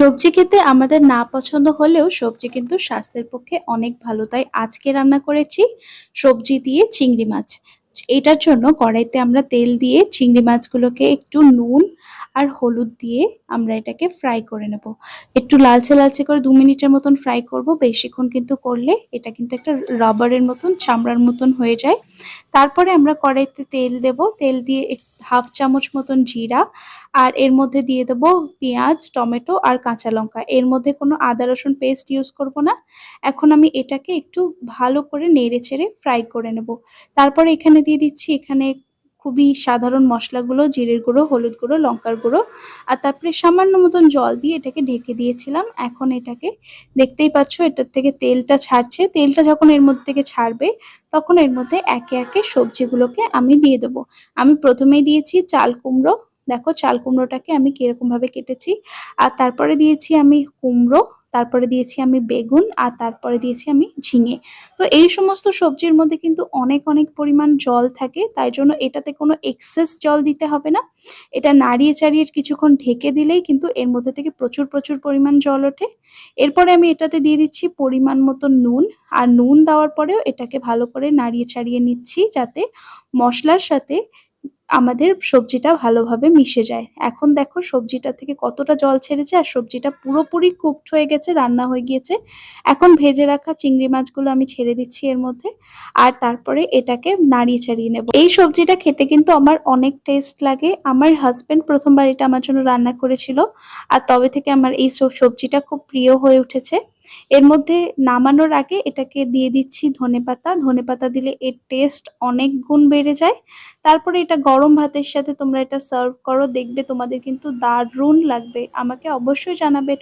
সবজি খেতে আমাদের না পছন্দ হলেও সবজি কিন্তু স্বাস্থ্যের পক্ষে অনেক ভালো। তাই আজকে রান্না করেছি সবজি দিয়ে চিংড়ি মাছ। এটার জন্য কড়াইতে আমরা তেল দিয়ে চিংড়ি মাছগুলোকে একটু নুন আর হলুদ দিয়ে আমরা এটাকে ফ্রাই করে নেব। একটু লালচে লালচে করে ২ মিনিটের মতন ফ্রাই করব। বেশিক্ষণ কিন্তু করলে এটা কিন্তু একটা রাবারের মতন চামড়ার মতন হয়ে যায়। তারপরে আমরা কড়াইতে তেল দেব। তেল দিয়ে ১/২ চামচ মতন জিরা আর এর মধ্যে দিয়ে দেব পেঁয়াজ, টমেটো আর কাঁচা লঙ্কা। এর মধ্যে কোনো আদা রসুন পেস্ট ইউজ করব না। এখন আমি এটাকে একটু ভালো করে নেড়েচেড়ে ফ্রাই করে নেব। তারপরে এখানে দিয়ে দিচ্ছি এখানে খুবই সাধারণ মসলাগুলো জিরের গুঁড়ো, হলুদ গুঁড়ো, লঙ্কার গুঁড়ো আর তারপরে সামান্য মতন জল দিয়ে এটাকে ঢেকে দিয়েছিলাম। এখন এটাকে দেখতেই পাচ্ছ এটার থেকে তেলটা ছাড়ছে। তেলটা যখন এর মধ্যে থেকে ছাড়বে তখন এর মধ্যে একে একে সবজিগুলোকে আমি দিয়ে দেবো। আমি প্রথমেই দিয়েছি চাল কুমড়ো। দেখো চাল কুমড়োটাকে আমি কিরকম ভাবে কেটেছি। আর তারপরে দিয়েছি আমি কুমড়ো, তারপরে দিয়েছি আমি বেগুন আর তারপরে দিয়েছি আমি ঝিঙে। তো এই সমস্ত সবজির মধ্যে কিন্তু অনেক অনেক পরিমাণ জল থাকে, তাই জন্য এটাতে কোনো এক্সেস জল দিতে হবে না। এটা নাড়িয়ে চাড়িয়ে কিছুক্ষণ ঢেকে দিলেই কিন্তু এর মধ্যে থেকে প্রচুর প্রচুর পরিমাণ জল ওঠে। এরপরে আমি এটাতে দিয়ে দিচ্ছি পরিমাণ মতো নুন। আর নুন দেওয়ার পরেও এটাকে ভালো করে নাড়িয়ে চাড়িয়ে নিচ্ছি যাতে মশলার সাথে আমাদের সবজিটা ভালোভাবে মিশে যায়। এখন দেখো সবজিটা থেকে কতটা জল ছেড়েছে আর সবজিটা পুরোপুরি কুকড হয়ে গেছে, রান্না হয়ে গিয়েছে। এখন ভেজে রাখা চিংড়ি মাছগুলো আমি ছেড়ে দিচ্ছি এর মধ্যে আর তারপরে এটাকে নাড়িয়ে চাড়িয়ে নেব। এই সবজিটা খেতে কিন্তু আমার অনেক টেস্ট লাগে। আমার হাজবেন্ড প্রথমবার এটা আমার জন্য রান্না করেছিল আর তবে থেকে আমার এই সবজিটা খুব প্রিয় হয়ে উঠেছে। এর মধ্যে নামানোর আগে এটাকে দিয়ে দিচ্ছি ধনেপাতা। ধনেপাতা দিলে এর টেস্ট অনেক গুণ বেড়ে যায়। তারপরে এটা গরম ভাতের সাথে তোমরা এটা সার্ভ করো, দেখবে তোমাদের কিন্তু দারুণ লাগবে। আমাকে অবশ্যই জানাবে।